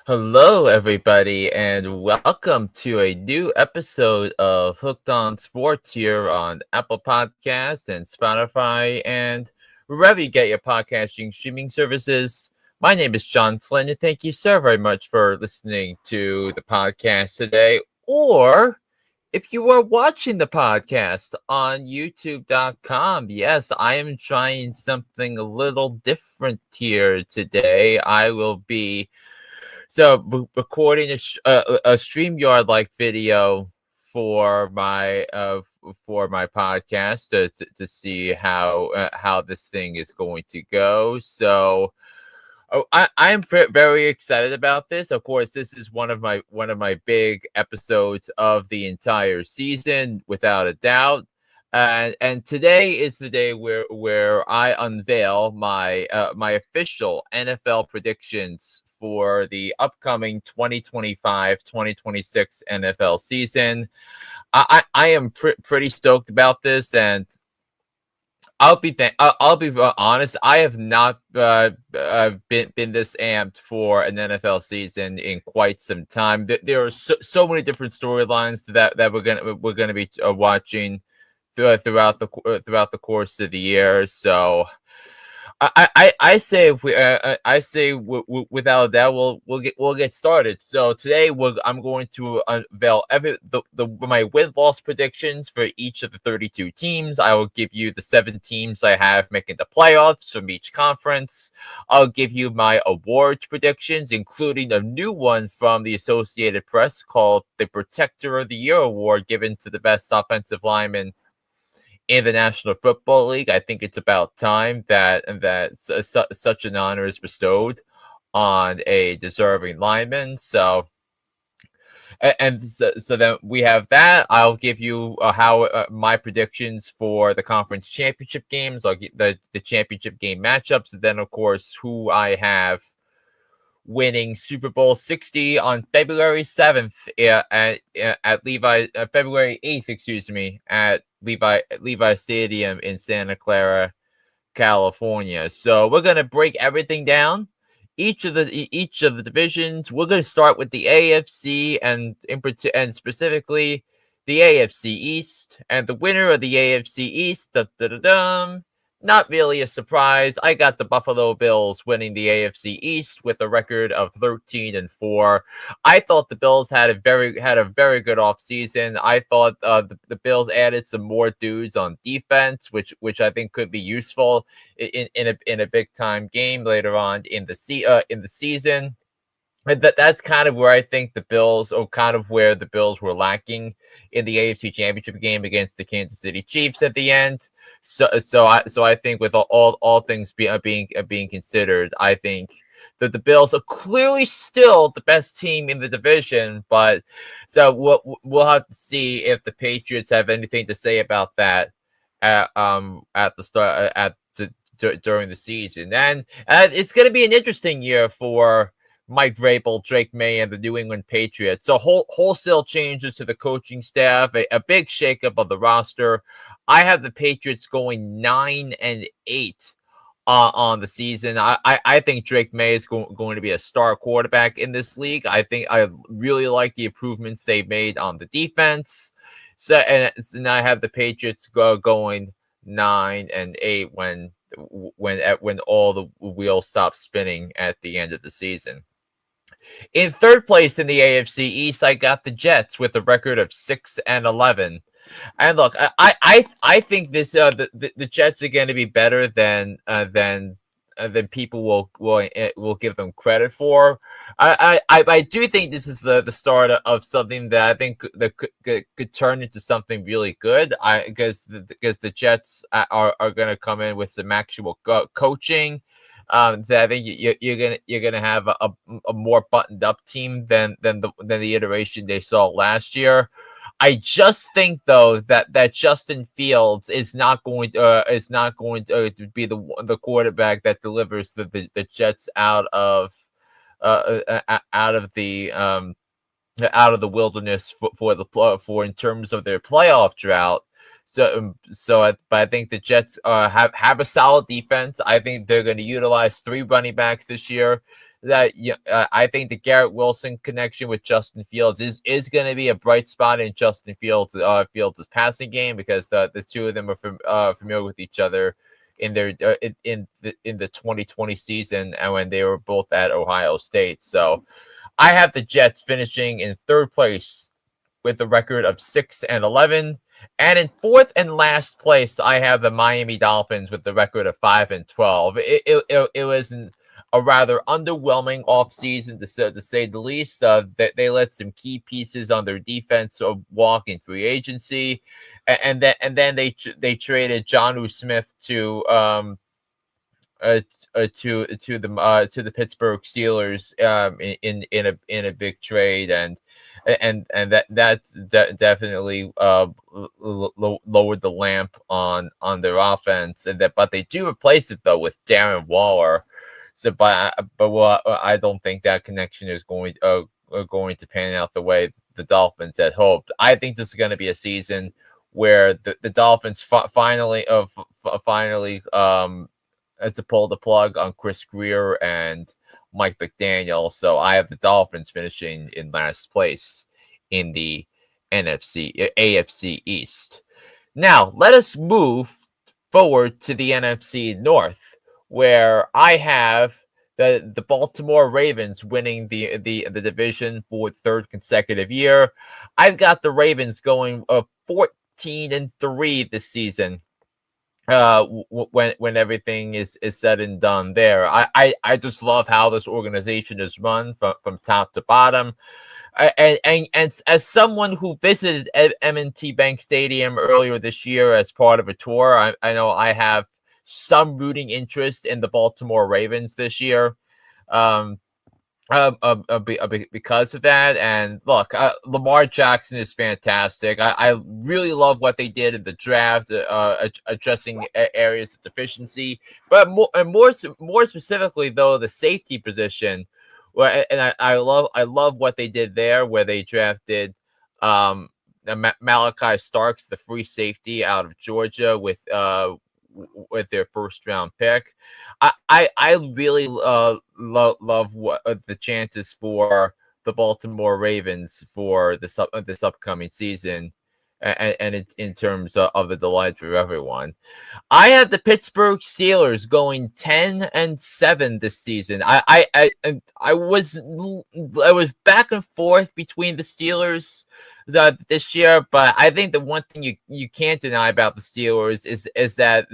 Hello, everybody, and welcome to a new episode of Hooked on Sports here on Apple Podcast and Spotify and wherever you get your podcasting streaming services. My name is John Flynn, and thank you so very much for listening to the podcast today. Or if you are watching the podcast on youtube.com, yes, I am trying something a little different here today. I will be recording a StreamYard like video for my podcast to see how this thing is going to go. So I am very excited about this. Of course, this is one of my big episodes of the entire season, without a doubt. And today is the day where I unveil my official NFL predictions for the upcoming 2025-2026 NFL season. I am pretty stoked about this, and I'll be honest. I have not been this amped for an NFL season in quite some time. There are so many different storylines that we're gonna be watching throughout the course of the year. So I say if we I say without a doubt we'll get started. So today I'm going to unveil my win loss predictions for each of the 32 teams. I will give you the 7 teams I have making the playoffs from each conference. I'll give you my awards predictions, including a new one from the Associated Press called the Protector of the Year Award, given to the best offensive lineman in the National Football League. I think it's about time that such an honor is bestowed on a deserving lineman. So then we have that. I'll give you how my predictions for the conference championship games. I'll get the championship game matchups, and then of course who I have winning Super Bowl 60 on February 7th at Levi February 8th, excuse me, at Levi Stadium in Santa Clara, California. So we're gonna break everything down. Each of the divisions. We're gonna start with the AFC and specifically the AFC East, and the winner of the AFC East. Not really a surprise. I got the Buffalo Bills winning the AFC East with a record of 13-4. I thought the Bills had a very good offseason. I thought the Bills added some more dudes on defense, which I think could be useful in a big time game later on in the season. And that's kind of where I think the Bills, or kind of where the Bills were lacking in the AFC Championship game against the Kansas City Chiefs at the end. So I think with all things being considered, I think that the Bills are clearly still the best team in the division. But so we'll have to see if the Patriots have anything to say about that at the start during the season. And it's going to be an interesting year for Mike Vrabel, Drake May, and the New England Patriots. So wholesale changes to the coaching staff, a big shakeup of the roster. I have the Patriots going 9-8 on the season. I think Drake May is going to be a star quarterback in this league. I think I really like the improvements they made on the defense. So I have the Patriots going 9-8 when all the wheels stop spinning at the end of the season. In third place in the AFC East, I got the Jets with a record of 6-11. And look, I think this the Jets are going to be better than people will give them credit for. I do think this is the start of something that I think that could turn into something really good. Because the Jets are going to come in with some actual coaching. That I think you're gonna have a more buttoned up team than the iteration they saw last year. I just think though that Justin Fields is not going to be the quarterback that delivers the Jets out of the wilderness for in terms of their playoff drought. But I think the Jets have a solid defense. I think they're going to utilize 3 running backs this year. that I think the Garrett Wilson connection with Justin Fields is going to be a bright spot in Justin Fields' passing game, because the two of them are familiar with each other in their in the 2020 season, and when they were both at Ohio State. So I have the Jets finishing in third place with a record of 6-11. And in fourth and last place, I have the Miami Dolphins with the record of 5-12. It was a rather underwhelming offseason, to say the least. They let some key pieces on their defense walk in free agency, and then they traded Jonnu Smith to the Pittsburgh Steelers in a big trade, and definitely lowered the lamp on their offense, but they do replace it though with Darren Waller. So, but I don't think that connection is going to pan out the way the Dolphins had hoped. I think this is going to be a season where the Dolphins finally to pull the plug on Chris Grier and Mike McDaniel. So I have the Dolphins finishing in last place in the AFC East. Now, let us move forward to the NFC North, where I have the Baltimore Ravens winning the division for the third consecutive year. I've got the Ravens going 14-3 this season. When everything is said and done there. I just love how this organization is run from top to bottom. And as someone who visited M&T Bank Stadium earlier this year as part of a tour, I know I have some rooting interest in the Baltimore Ravens this year. Because of that. And look, Lamar Jackson is fantastic. I really love what they did in the draft, addressing areas of deficiency, but more specifically though, the safety position. And I love what they did there, where they drafted Malachi Starks, the free safety out of Georgia, with their first round pick. I really love what the chances for the Baltimore Ravens for this upcoming season, and in terms of the delight for everyone. I have the Pittsburgh Steelers going 10-7 this season. I was back and forth between the Steelers this year, but I think the one thing you can't deny about the Steelers is that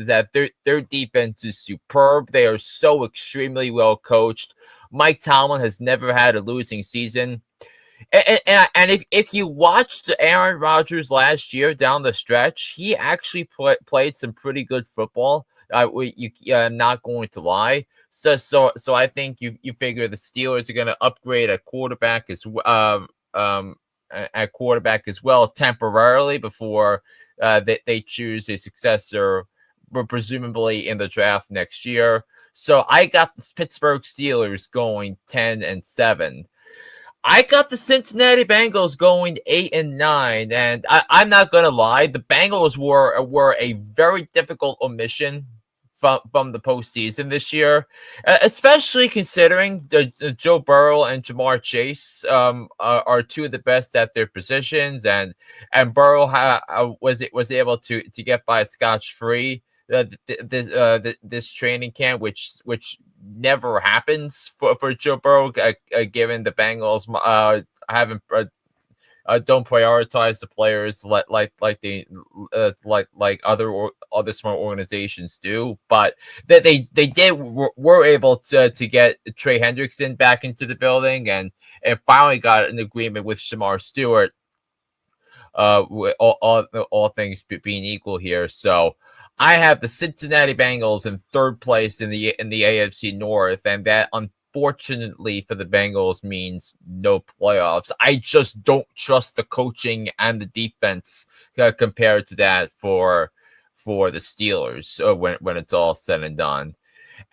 their defense is superb. They are so extremely well coached. Mike Tomlin has never had a losing season. And if you watched Aaron Rodgers last year down the stretch, he actually played some pretty good football. I'm not going to lie. So I think you figure the Steelers are going to upgrade at quarterback as well temporarily before they choose a successor, presumably in the draft next year. So I got the Pittsburgh Steelers going 10-7. I got the Cincinnati Bengals going 8-9, and I'm not gonna lie, the Bengals were a very difficult omission from the postseason this year, especially considering the Joe Burrow and Jamar Chase are two of the best at their positions, and Burrow was able to get by scotch-free this training camp, which never happens for Joe Burrow, given the Bengals haven't don't prioritize the players like other smart organizations do. But they were able to get Trey Hendrickson back into the building, and finally got an agreement with Shamar Stewart. With all things being equal here, so I have the Cincinnati Bengals in third place in the AFC North, and that unfortunately for the Bengals means no playoffs. I just don't trust the coaching and the defense compared to that for the Steelers when it's all said and done.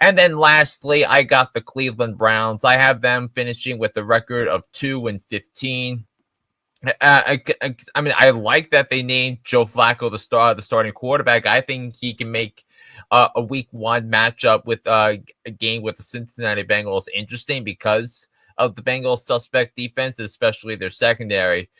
And then lastly, I got the Cleveland Browns. I have them finishing with a record of 2-15. I mean, I like that they named Joe Flacco the starting quarterback. I think he can make a week 1 matchup with a game with the Cincinnati Bengals interesting because of the Bengals' suspect defense, especially their secondary.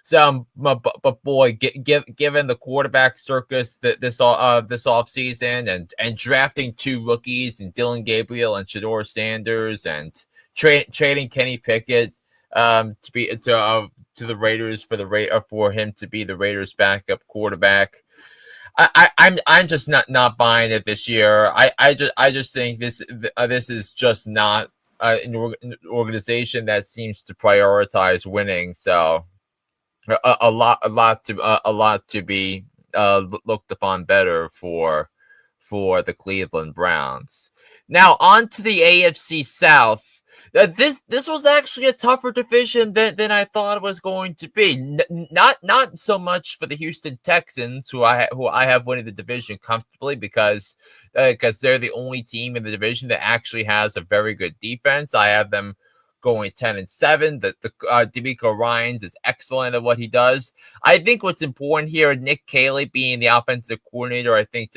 So, but boy, given the quarterback circus that this offseason and drafting 2 rookies and Dylan Gabriel and Shedeur Sanders and trading Kenny Pickett to the Raiders for him to be the Raiders' backup quarterback. I'm just not buying it this year. I just think this is just not an organization that seems to prioritize winning. So a lot to be looked upon better for the Cleveland Browns. Now on to the AFC South. This was actually a tougher division than I thought it was going to be. Not so much for the Houston Texans, who I have winning the division comfortably because they're the only team in the division that actually has a very good defense. I have them going 10-7. The DeMeco Ryans is excellent at what he does. I think what's important here, Nick Caley being the offensive coordinator, I think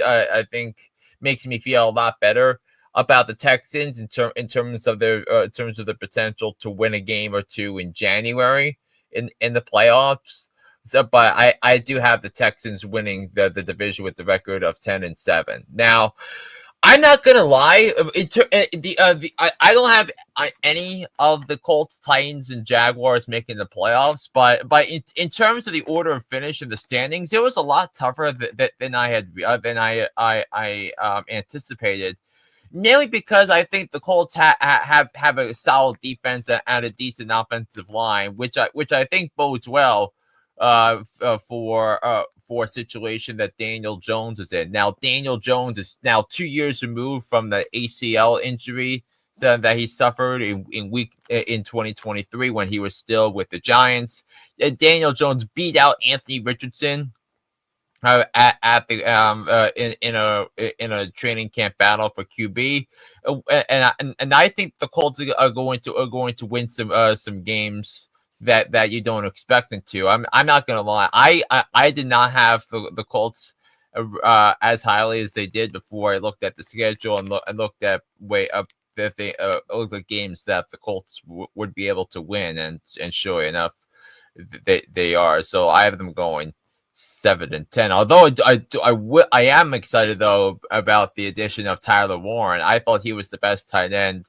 makes me feel a lot better about the Texans in terms of their potential to win a game or two in January in the playoffs. So, but I do have the Texans winning the division with the record of 10-7. Now, I'm not gonna lie. I don't have any of the Colts, Titans, and Jaguars making the playoffs, but in terms of the order of finish in the standings, it was a lot tougher than I had anticipated. Mainly because I think the Colts have a solid defense and a decent offensive line, which I think bodes well for a situation that Daniel Jones is in. Now, Daniel Jones is now 2 years removed from the ACL injury that he suffered in 2023 when he was still with the Giants. Daniel Jones beat out Anthony Richardson at the in a training camp battle for QB, and I think the Colts are going to win some games that you don't expect them to. I'm not gonna lie. I did not have the Colts as highly as they did before I looked at the schedule and looked at the games that the Colts would be able to win, and sure enough, they are. So I have them going 7-10. Although I am excited though about the addition of Tyler Warren. I thought he was the best tight end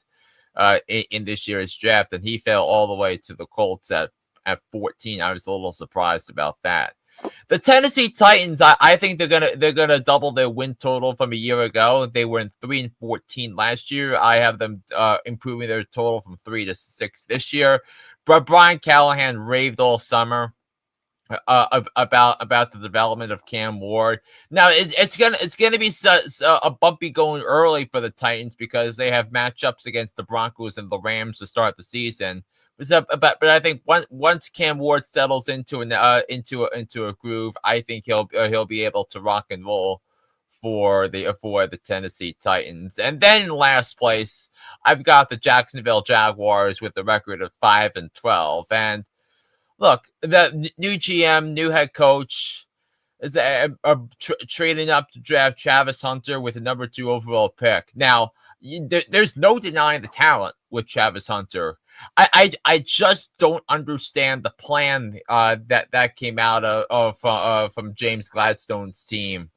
in this year's draft, and he fell all the way to the Colts at 14. I was a little surprised about that. The Tennessee Titans, I think they're gonna double their win total from a year ago. They were in 3-14 last year. I have them improving their total from 3-6 this year. But Brian Callahan raved all summer about the development of Cam Ward. Now it's gonna be a bumpy going early for the Titans because they have matchups against the Broncos and the Rams to start the season. But I think once Cam Ward settles into a groove, I think he'll be able to rock and roll for the Tennessee Titans. And then in last place, I've got the Jacksonville Jaguars with a record of 5-12. And look, the new GM, new head coach is trading up to draft Travis Hunter with a number 2 overall pick. Now, there's no denying the talent with Travis Hunter. I just don't understand the plan that came out from James Gladstone's team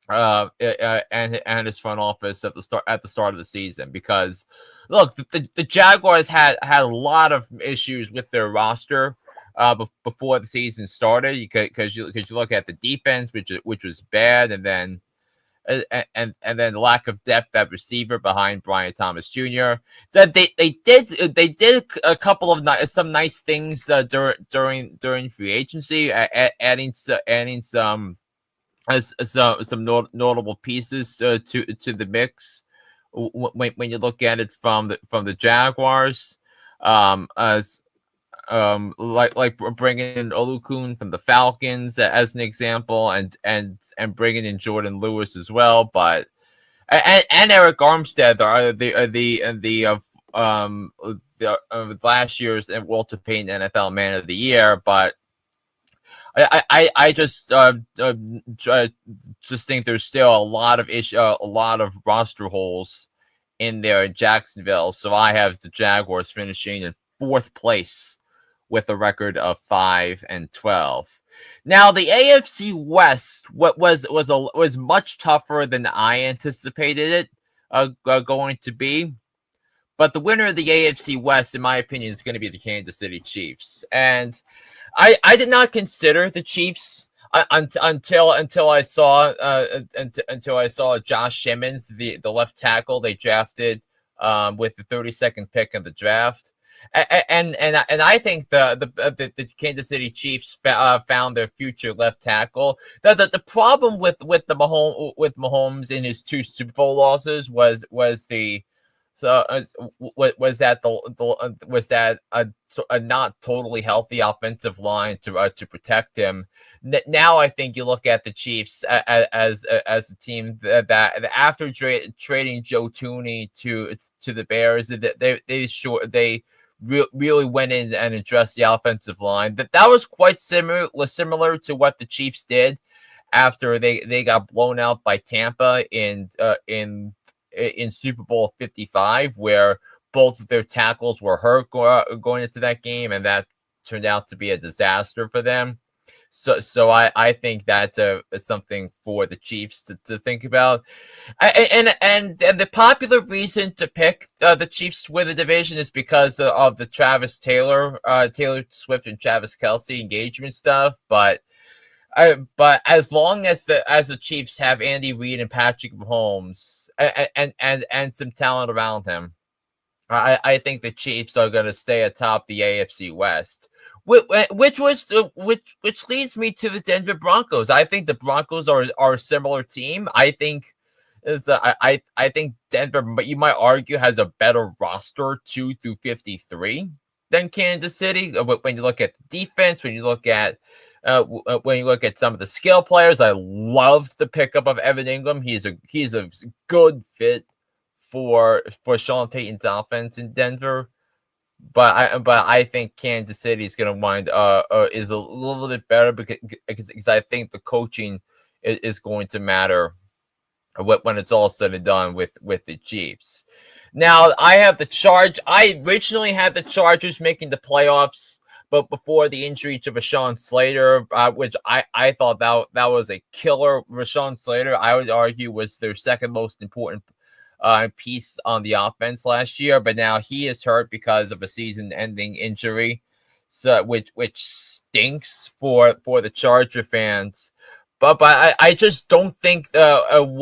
and his front office at the start of the season, because look, the Jaguars had a lot of issues with their roster before the season started, because you look at the defense, which was bad, and then lack of depth at receiver behind Brian Thomas Jr. That they did a couple of some nice things during free agency, adding some notable pieces to the mix. When you look at it from the Jaguars, like bringing in Olukun from the Falcons as an example, and bringing in Jordan Lewis as well, but and Eric Armstead are the last year's Walter Payton NFL Man of the Year. But I just think there's still a lot of roster holes in there in Jacksonville. So I have the Jaguars finishing in fourth place with a record of 5-12. Now the AFC West, was much tougher than I anticipated it going to be. But the winner of the AFC West, in my opinion, is going to be the Kansas City Chiefs. And I did not consider the Chiefs until I saw until I saw Josh Simmons, the left tackle they drafted with the 32nd pick of the draft. And I think the Kansas City Chiefs found their future left tackle. The problem with Mahomes in his two Super Bowl losses was the so was that was that a not totally healthy offensive line to protect him. Now I think you look at the Chiefs as a team that after trading Joe Thuney to the Bears, they really went in and addressed the offensive line. That was quite similar to what the Chiefs did after they got blown out by Tampa in Super Bowl 55, where both of their tackles were hurt going into that game, and that turned out to be a disaster for them. So I think that's something for the Chiefs to think about. And the popular reason to pick the Chiefs to win the division is because of the Taylor Swift and Travis Kelce engagement stuff. But as long as the Chiefs have Andy Reid and Patrick Mahomes and some talent around him, I think the Chiefs are going to stay atop the AFC West. Which leads me to the Denver Broncos. I think the Broncos are a similar team. I think I think Denver, but you might argue, has a better roster 2 through 53 than Kansas City. When you look at the defense, when you look at some of the skill players, I loved the pickup of Evan Ingram. He's a good fit for Sean Payton's offense in Denver. But I think Kansas City is going to wind is a little bit better because I think the coaching is going to matter when it's all said and done with the Chiefs. Now I originally had the Chargers making the playoffs, but before the injury to Rashawn Slater, which I thought that was a killer. Rashawn Slater, I would argue, was their second most important piece on the offense last year, but now he is hurt because of a season-ending injury, so which stinks for the Charger fans. But I just don't think and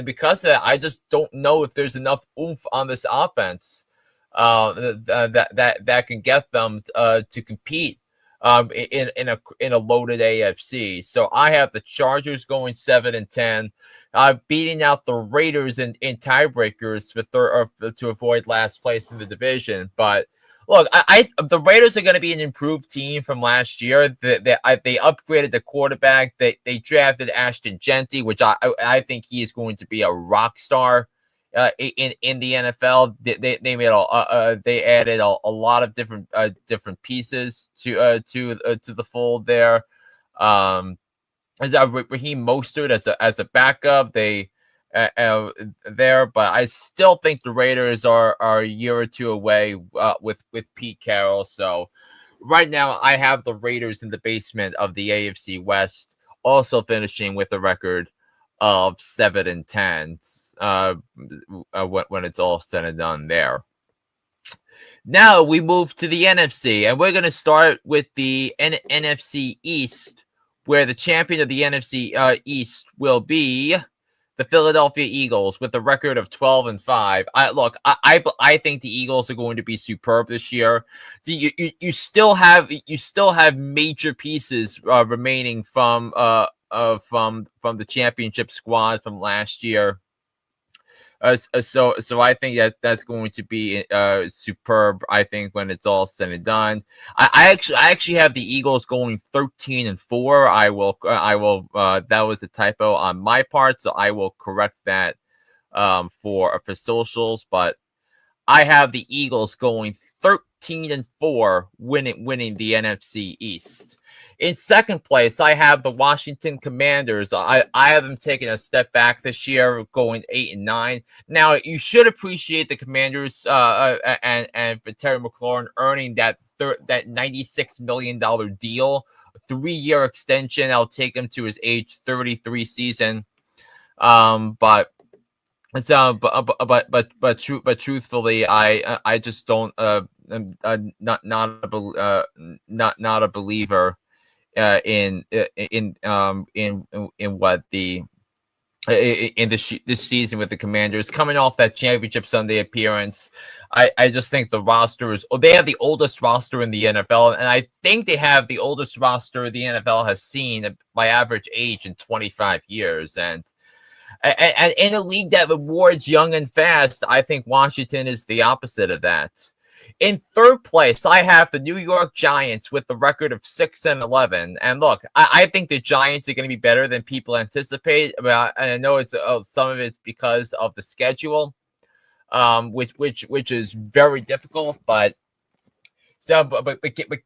because of that, I just don't know if there's enough oomph on this offense that can get them to compete in a loaded AFC. So I have the Chargers going 7-10. Beating out the Raiders in tiebreakers to avoid last place in the division. But look, the Raiders are going to be an improved team from last year. They upgraded the quarterback. They drafted Ashton Jeanty, which I think he is going to be a rock star in the NFL. They made they added a lot of different pieces to the fold there. Raheem Mostert as a backup, there, but I still think the Raiders are a year or two away with Pete Carroll. So right now, I have the Raiders in the basement of the AFC West, also finishing with a record of 7-10 when it's all said and done there. Now we move to the NFC, and we're going to start with the NFC East, where the champion of the NFC East will be the Philadelphia Eagles with a record of 12-5. I think the Eagles are going to be superb this year. You still have major pieces remaining from the championship squad from last year. So I think that's going to be superb. I think when it's all said and done, I actually have the Eagles going 13-4. I will that was a typo on my part, so I will correct that for socials. But I have the Eagles going 13-4, winning the NFC East. In second place, I have the Washington Commanders. I have them taking a step back this year, going 8-9. Now, you should appreciate the Commanders and for Terry McLaurin earning that $96 million deal, a 3-year extension. I'll take him to his age 33 season. But truthfully, I just don't I'm not a believer in what the in this season with the Commanders coming off that championship Sunday appearance. I just think the roster is they have the oldest roster in the NFL, and I think they have the oldest roster the NFL has seen by average age in 25 years. And in a league that rewards young and fast, I think Washington is the opposite of that. In third place, I have the New York Giants with the record of 6-11. And look, I think the Giants are going to be better than people anticipate. And I know it's some of it's because of the schedule, which is very difficult. But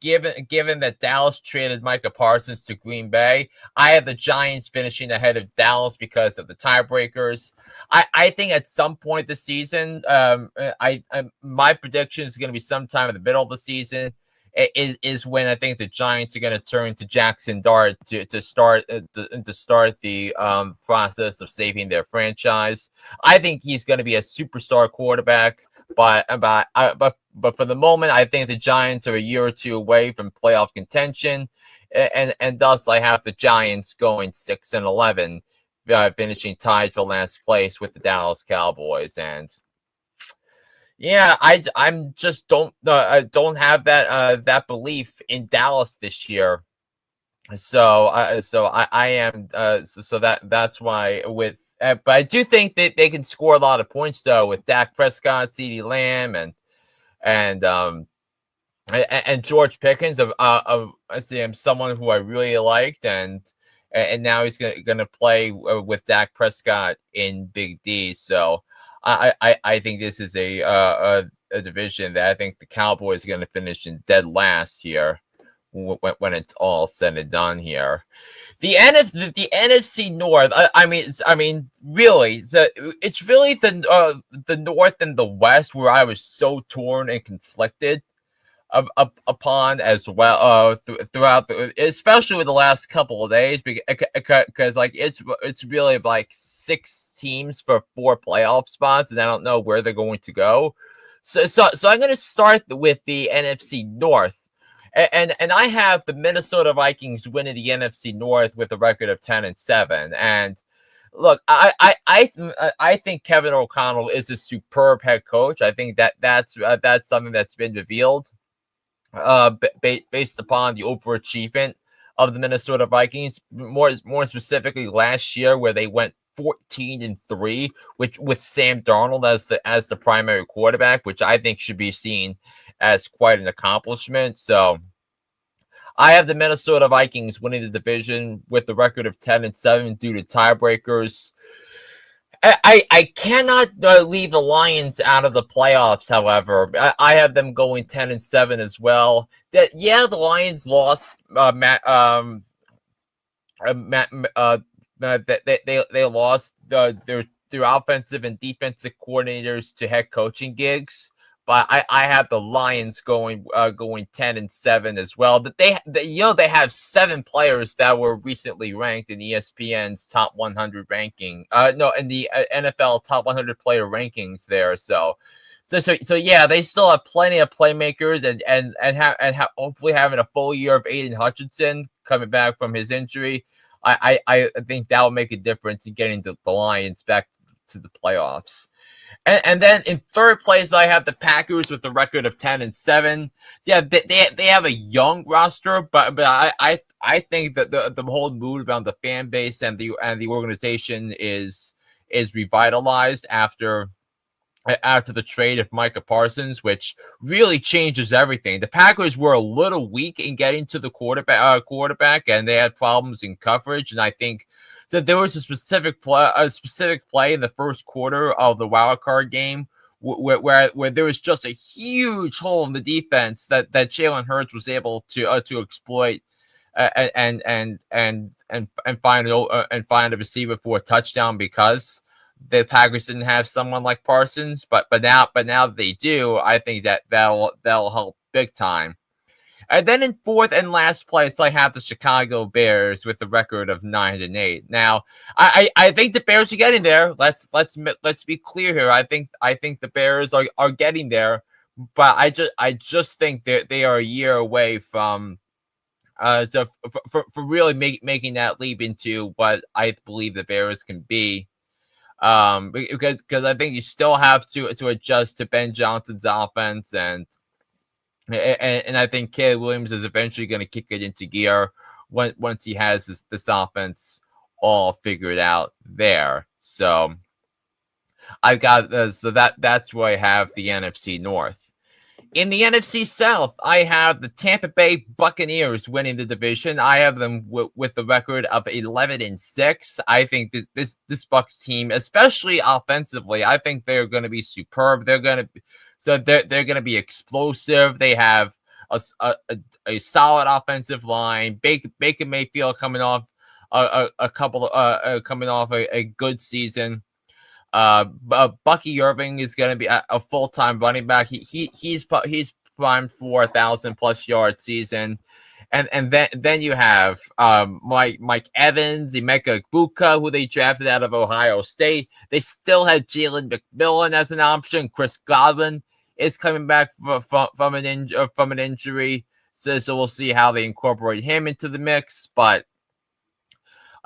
given that Dallas traded Micah Parsons to Green Bay, I have the Giants finishing ahead of Dallas because of the tiebreakers. I think at some point this season, my prediction is going to be sometime in the middle of the season. Is when I think the Giants are going to turn to Jackson Dart to start the process of saving their franchise. I think he's going to be a superstar quarterback. But for the moment, I think the Giants are a year or two away from playoff contention, and thus I have the Giants going 6-11, finishing tied for last place with the Dallas Cowboys. And yeah, I'm just don't have that belief in Dallas this year. So I am so that's why with. But I do think that they can score a lot of points though with Dak Prescott, CeeDee Lamb, and George Pickens of someone who I really liked, and now he's gonna play with Dak Prescott in Big D. So I think this is a division that I think the Cowboys are gonna finish in dead last here when it's all said and done here. The NFC North. I mean, really, it's really the North and the West where I was so torn and conflicted upon as well. Throughout, especially with the last couple of days, because like it's really like 6 teams for 4 playoff spots, and I don't know where they're going to go. So I'm going to start with the NFC North. And I have the Minnesota Vikings winning the NFC North with a record of 10-7. And look, I think Kevin O'Connell is a superb head coach. I think that's something that's been revealed based upon the overachievement of the Minnesota Vikings. More specifically, last year where they went 14-3, which with Sam Darnold as the primary quarterback, which I think should be seen as quite an accomplishment. So I have the Minnesota Vikings winning the division with the record of 10-7 due to tiebreakers. I cannot leave the Lions out of the playoffs. However, I have them going 10-7 as well. The Lions lost they lost their offensive and defensive coordinators to head coaching gigs. But I have the Lions going 10-7 as well. That they have 7 players that were recently ranked in ESPN's top 100 ranking. In the NFL top 100 player rankings there. So yeah, they still have plenty of playmakers and hopefully having a full year of Aiden Hutchinson coming back from his injury. I think that will make a difference in getting the Lions back to the playoffs. And then in third place, I have the Packers with the record of 10-7. Yeah, they have a young roster, but I think that the whole mood around the fan base and the organization is revitalized after the trade of Micah Parsons, which really changes everything. The Packers were a little weak in getting to the quarterback, and they had problems in coverage, and I think. So there was a specific play in the first quarter of the wild card game where there was just a huge hole in the defense that Jalen Hurts was able to exploit and find a receiver for a touchdown because the Packers didn't have someone like Parsons. But now that they do, I think that'll help big time. And then in fourth and last place, I have the Chicago Bears with a record of 9-8. Now, I think the Bears are getting there. Let's be clear here. I think the Bears are getting there, but I just think that they are a year away from for really making that leap into what I believe the Bears can be. Because I think you still have to adjust to Ben Johnson's offense and I think Caleb Williams is eventually going to kick it into gear once he has this offense all figured out there. So I've got that's where I have the NFC North. In the NFC South, I have the Tampa Bay Buccaneers winning the division. I have them with the record of 11-6. I think this Bucs team, especially offensively, I think they're going to be superb. They're going to be explosive. They have a solid offensive line. Baker Mayfield coming off coming off a good season. Bucky Irving is going to be a full-time running back. He's primed for 1,000+ yard season, and then you have Mike Evans, Emeka Egbuka, who they drafted out of Ohio State. They still have Jalen McMillan as an option. Chris Godwin is coming back from an injury, so we'll see how they incorporate him into the mix, but.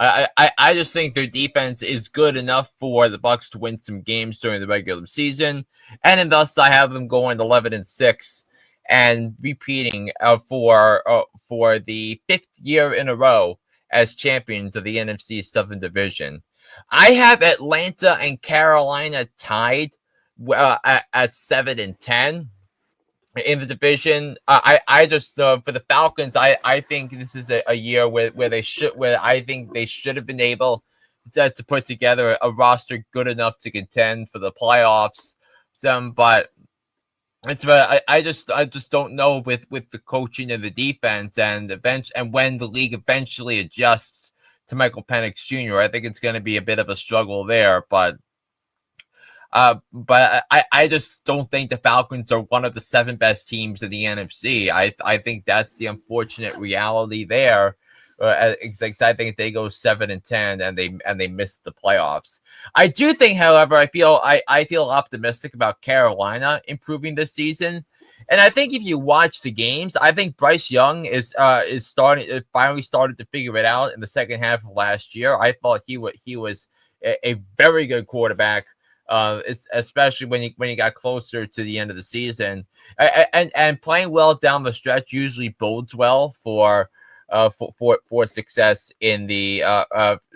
I just think their defense is good enough for the Bucs to win some games during the regular season, and thus I have them going 11-6 and repeating for the 5th year in a row as champions of the NFC Southern Division. I have Atlanta and Carolina tied at 7-10. In the division. I just for the Falcons, I think this is a year where I think they should have been able to put together a roster good enough to contend for the playoffs. But I just don't know with the coaching and the defense and the bench and when the league eventually adjusts to Michael Penix Jr. I think it's going to be a bit of a struggle there, but I just don't think the Falcons are one of the 7 best teams in the NFC. I think that's the unfortunate reality there. I think they go 7-10 and they miss the playoffs. I do think, however, I feel optimistic about Carolina improving this season. And I think if you watch the games, I think Bryce Young is finally started to figure it out in the second half of last year. I thought he was a very good quarterback. Especially when you got closer to the end of the season, and playing well down the stretch usually bodes well for success in the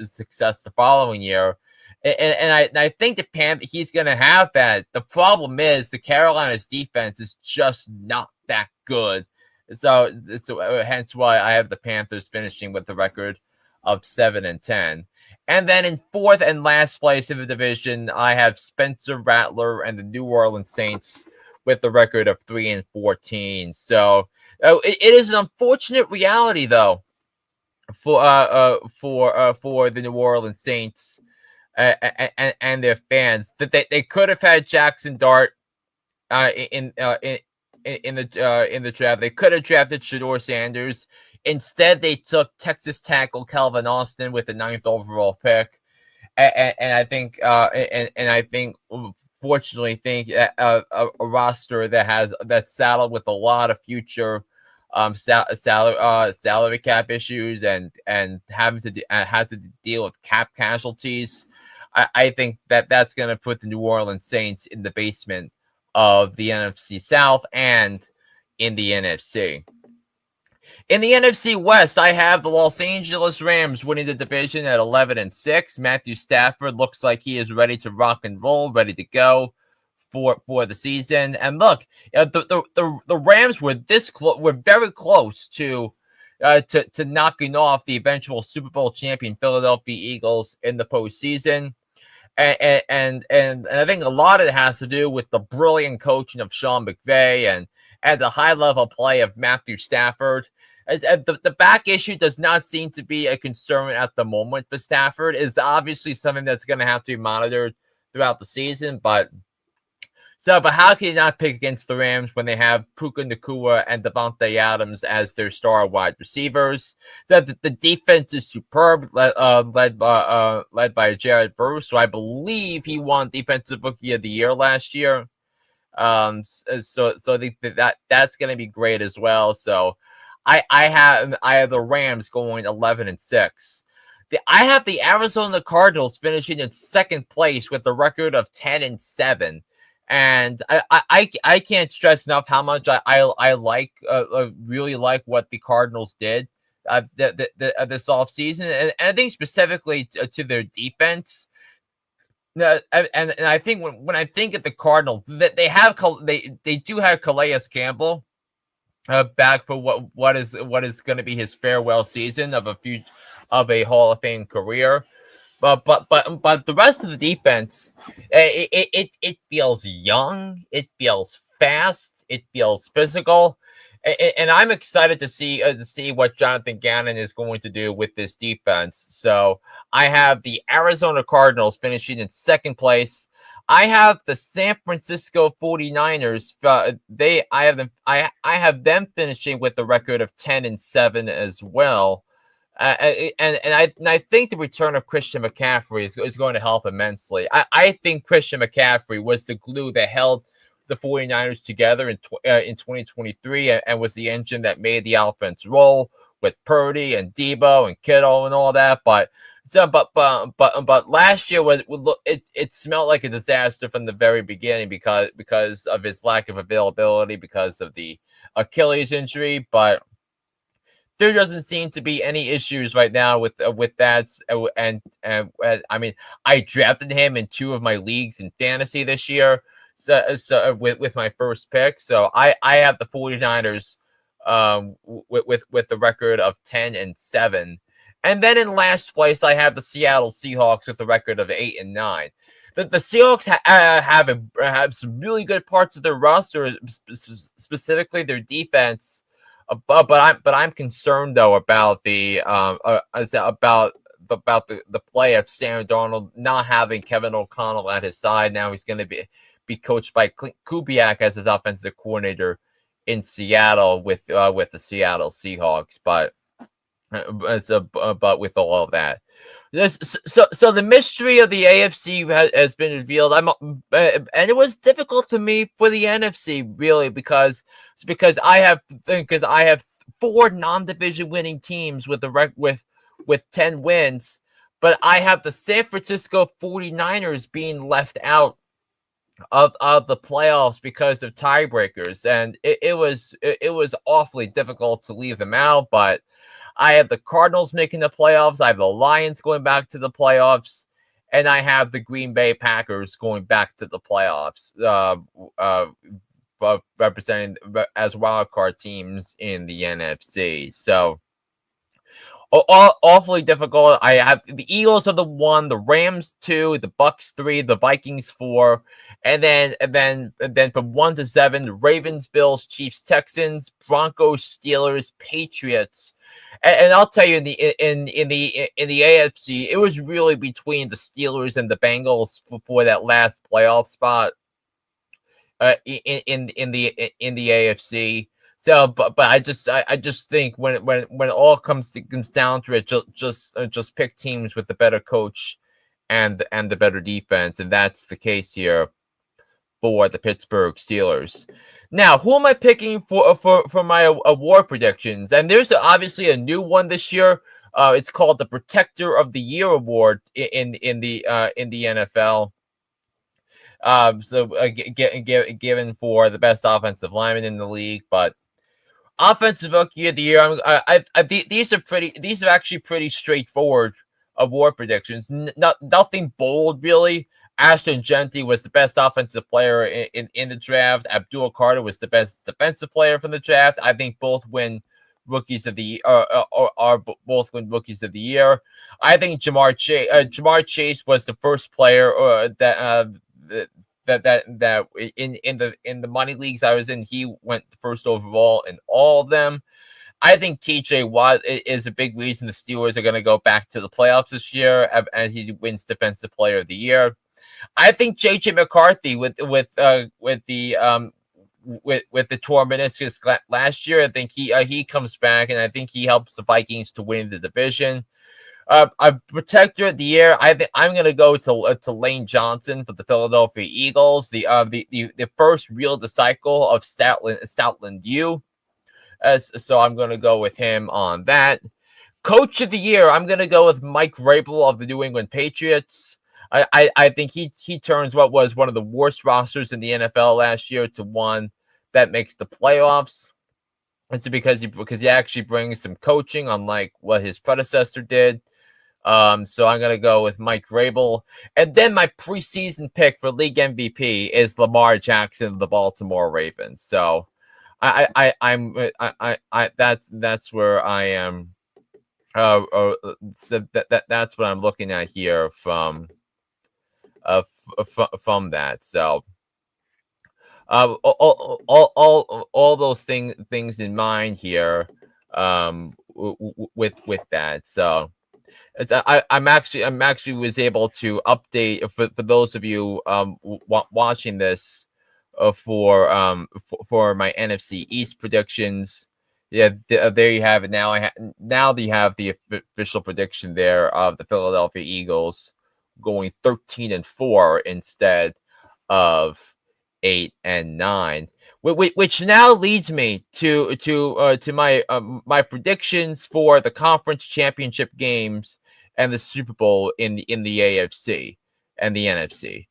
success the following year. And I think he's going to have that. The problem is the Carolina's defense is just not that good. So hence why I have the Panthers finishing with the record of 7-10. And then in fourth and last place in the division, I have Spencer Rattler and the New Orleans Saints with the record of 3-14. So it is an unfortunate reality, though, for the New Orleans Saints and their fans that they could have had Jackson Dart in the draft. They could have drafted Shedeur Sanders. Instead, they took Texas tackle Calvin Austin with the 9th overall pick, and I think, fortunately, a roster that's saddled with a lot of future salary cap issues and having to have to deal with cap casualties. I think that's going to put the New Orleans Saints in the basement of the NFC South and in the NFC. In the NFC West, I have the Los Angeles Rams winning the division at 11-6. Matthew Stafford looks like he is ready to rock and roll, ready to go for the season. And look, the Rams were were very close to knocking off the eventual Super Bowl champion Philadelphia Eagles in the postseason. And I think a lot of it has to do with the brilliant coaching of Sean McVay and the high level play of Matthew Stafford. The back issue does not seem to be a concern at the moment for Stafford. Is obviously something that's going to have to be monitored throughout the season, but how can you not pick against the Rams when they have Puka Nacua and Devontae Adams as their star wide receivers? The defense is superb, led by Jared Bruce, so I believe he won Defensive Rookie of the Year last year. So I think that's going to be great as well. So I have the Rams going 11-6. I have the Arizona Cardinals finishing in second place with a record of 10-7. And I can't stress enough how much I like really like what the Cardinals did this offseason, and I think specifically to their defense. No, and I think when I think of the Cardinals, that they do have Calais Campbell back for what is going to be his farewell season of a Hall of Fame career. But the rest of the defense, it feels young, it feels fast, it feels physical, and I'm excited to see what Jonathan Gannon is going to do with this defense. So I have the Arizona Cardinals finishing in second place. I have the San Francisco 49ers. I have them finishing with a record of 10-7 as well. And I think the return of Christian McCaffrey is going to help immensely. I think Christian McCaffrey was the glue that held the 49ers together in 2023 and was the engine that made the offense roll with Purdy and Debo and Kittle and all that. But last year it smelled like a disaster from the very beginning because of his lack of availability because of the Achilles injury. But there doesn't seem to be any issues right now with that. And I mean, I drafted him in 2 of my leagues in fantasy this year. So with my first pick. So I have the 49ers with the record of 10-7. And then in last place, I have the Seattle Seahawks with a record of 8-9. The Seahawks have some really good parts of their roster, specifically their defense. But I'm concerned though about the play of Sam Darnold not having Kevin O'Connell at his side. Now he's going to be coached by Clint Kubiak as his offensive coordinator in Seattle with the Seattle Seahawks. But with all of that, so the mystery of the AFC has been revealed. And it was difficult to me for the NFC really because I have 4 non-division winning teams with 10 wins, but I have the San Francisco 49ers being left out of the playoffs because of tiebreakers, and it was awfully difficult to leave them out. But I have the Cardinals making the playoffs. I have the Lions going back to the playoffs, and I have the Green Bay Packers going back to the playoffs, representing as wildcard teams in the NFC. So awfully difficult. I have the Eagles are the 1, the Rams 2, the Bucks 3, the Vikings 4, and then from 1 to 7, the Ravens, Bills, Chiefs, Texans, Broncos, Steelers, Patriots. And I'll tell you, in the AFC, it was really between the Steelers and the Bengals for that last playoff spot. In the AFC. So, but I just think when it all comes down to it, just pick teams with the better coach and the better defense, and that's the case here for the Pittsburgh Steelers. Now, who am I picking for my award predictions? And there's obviously a new one this year. It's called the Protector of the Year Award in the NFL. Given for the best offensive lineman in the league, but offensive rookie of the year. These are actually pretty straightforward award predictions. Nothing bold really. Ashton Jeanty was the best offensive player in the draft. Abdul Carter was the best defensive player from the draft. I think both win rookies of the both win rookies of the year. I think Jamar Chase was the first player that in the money leagues I was in, he went the first overall in all of them. I think TJ Watt is a big reason the Steelers are going to go back to the playoffs this year, and he wins Defensive Player of the Year. I think JJ McCarthy with the torn meniscus last year, I think he comes back, and I think he helps the Vikings to win the division. A protector of the year, I think I'm going to go to Lane Johnson for the Philadelphia Eagles, the first real disciple of Stoutland U. So I'm going to go with him on that. Coach of the year, I'm going to go with Mike Vrabel of the New England Patriots. I think he turns what was one of the worst rosters in the NFL last year to one that makes the playoffs. It's because he actually brings some coaching, unlike what his predecessor did. So I'm gonna go with Mike Vrabel, and then my preseason pick for league MVP is Lamar Jackson of the Baltimore Ravens. So that's where I am. So that's what I'm looking at here from that. So all those things in mind here with that. So I'm actually was able to update for those of you watching this for my NFC East predictions. Yeah, there you have it. Now that you have the official prediction there of the Philadelphia Eagles going 13-4 instead of 8-9, which now leads me to my predictions for the conference championship games and the Super Bowl in the AFC and the NFC,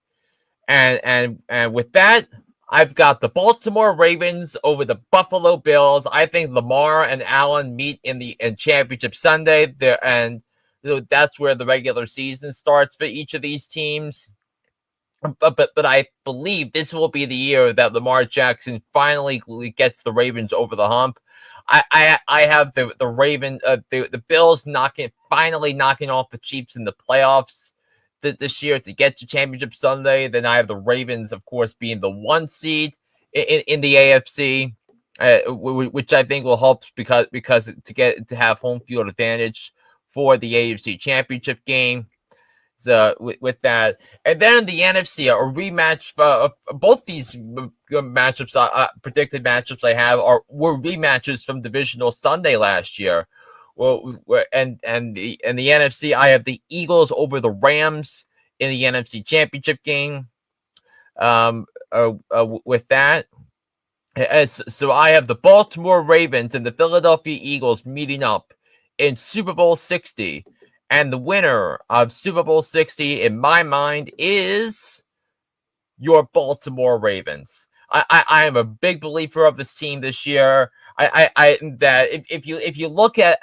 and with that, I've got the Baltimore Ravens over the Buffalo Bills. I think Lamar and Allen meet in Championship Sunday there, and that's where the regular season starts for each of these teams. But I believe this will be the year that Lamar Jackson finally gets the Ravens over the hump. I have the Bills finally knocking off the Chiefs in the playoffs this year to get to Championship Sunday. Then I have the Ravens, of course, being the 1 seed in the AFC, which I think will help because to have home field advantage for the AFC Championship game. So with that, and then in the NFC, a rematch for both these matchups, predicted matchups I have were rematches from Divisional Sunday last year. Well, and the NFC, I have the Eagles over the Rams in the NFC Championship game. With that, so I have the Baltimore Ravens and the Philadelphia Eagles meeting up in Super Bowl 60. And the winner of Super Bowl 60, in my mind, is your Baltimore Ravens. I am a big believer of this team this year. That if you look at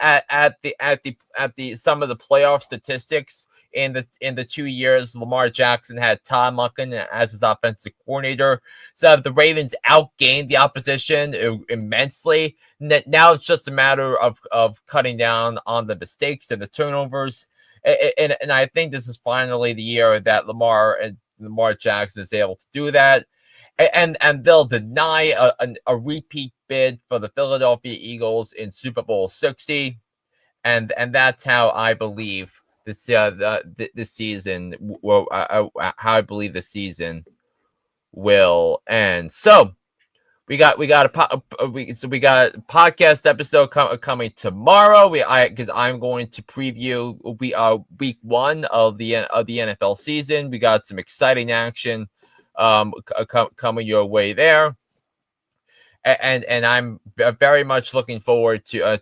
the some of the playoff statistics in the 2 years Lamar Jackson had Todd Monken as his offensive coordinator, so the Ravens outgained the opposition immensely. Now it's just a matter of cutting down on the mistakes and the turnovers, and I think this is finally the year that Lamar Jackson is able to do that, and they'll deny a repeat bid for the Philadelphia Eagles in Super Bowl 60, and that's how I believe the season will how I believe the season will end. So we got a podcast episode coming tomorrow. Because I'm going to preview week 1 of the NFL season. We got some exciting action coming your way there. And I'm very much looking forward to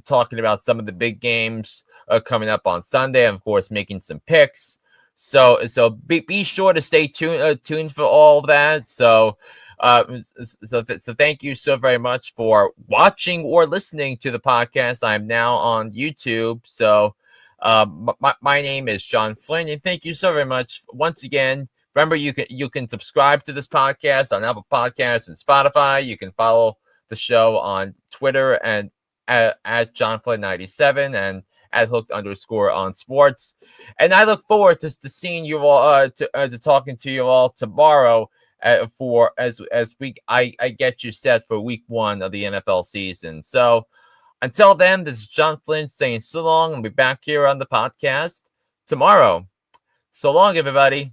talking about some of the big games coming up on Sunday. And of course, making some picks. So be sure to stay tuned for all of that. So thank you so very much for watching or listening to the podcast. I'm now on YouTube. So my name is John Flynn, and thank you so very much once again. Remember, you can subscribe to this podcast on Apple Podcasts and Spotify. You can follow the show on Twitter and at JohnFlynn97 and at Hooked_on sports. And I look forward to seeing you all, to talking to you all tomorrow for as I get you set for week 1 of the NFL season. So until then, this is John Flynn saying so long. I'll be back here on the podcast tomorrow. So long, everybody.